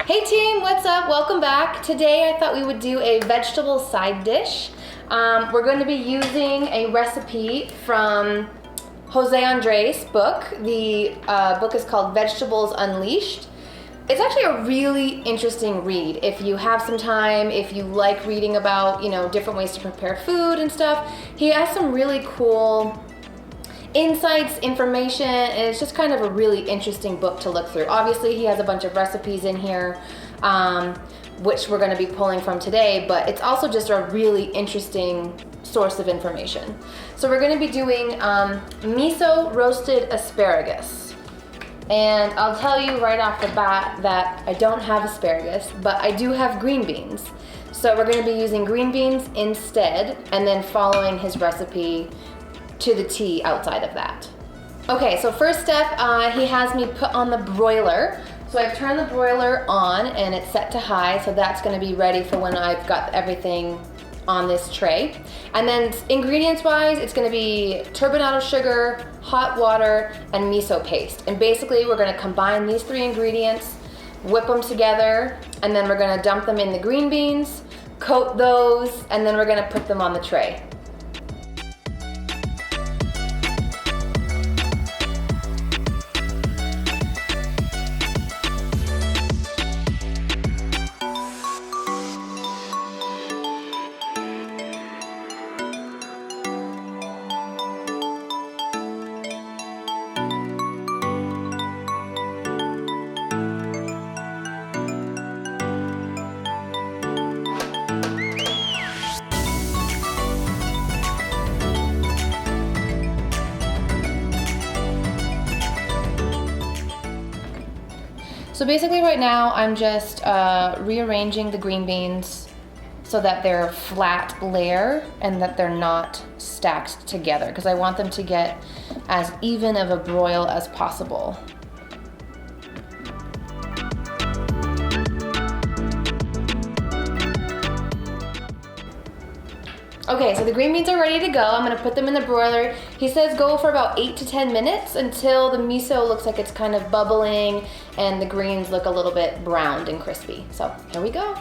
Hey team, what's up? Welcome back. Today I thought we would do a vegetable side dish. We're going to be using a recipe from Jose Andres' book. The book is called Vegetables Unleashed. It's actually a really interesting read. If you have some time, if you like reading about, different ways to prepare food and stuff, he has some really cool insights, information, and it's just kind of a really interesting book to look through. Obviously, he has a bunch of recipes in here, which we're going to be pulling from today, but it's also just a really interesting source of information. So we're going to be doing miso-roasted asparagus. And I'll tell you right off the bat that I don't have asparagus, but I do have green beans. So we're going to be using green beans instead, and then following his recipe to the T outside of that. Okay, so first step, he has me put on the broiler. So I've turned the broiler on and it's set to high, so that's gonna be ready for when I've got everything on this tray. And then ingredients wise, it's gonna be turbinado sugar, hot water, and miso paste. And basically we're gonna combine these three ingredients, whip them together, and then we're gonna dump them in the green beans, coat those, and then we're gonna put them on the tray. So basically right now I'm just rearranging the green beans so that they're a flat layer and that they're not stacked together, because I want them to get as even of a broil as possible. Okay, so the green beans are ready to go. I'm gonna put them in the broiler. He says go for about 8 to 10 minutes until the miso looks like it's kind of bubbling and the greens look a little bit browned and crispy. So here we go.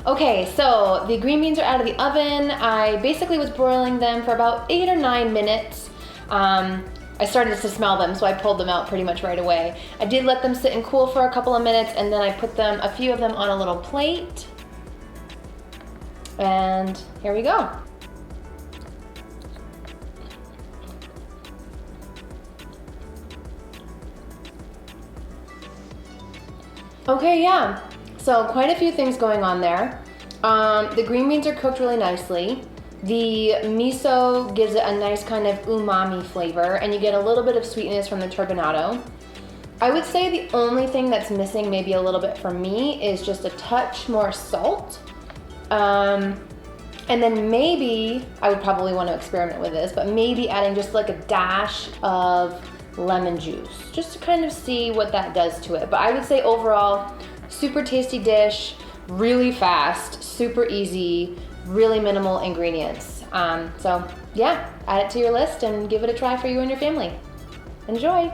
Okay, so the green beans are out of the oven. I basically was broiling them for about 8 or 9 minutes. I started to smell them, so I pulled them out pretty much right away. I did let them sit and cool for a couple of minutes, and then I put a few of them on a little plate. And here we go. Okay, yeah, so quite a few things going on there. The green beans are cooked really nicely. The miso gives it a nice kind of umami flavor, and you get a little bit of sweetness from the turbinado. I would say the only thing that's missing maybe a little bit for me is just a touch more salt. And then maybe, I would probably want to experiment with this, but maybe adding just like a dash of lemon juice, just to kind of see what that does to it. But I would say overall, super tasty dish, really fast, super easy, really minimal ingredients. So yeah, add it to your list and give it a try for you and your family. Enjoy.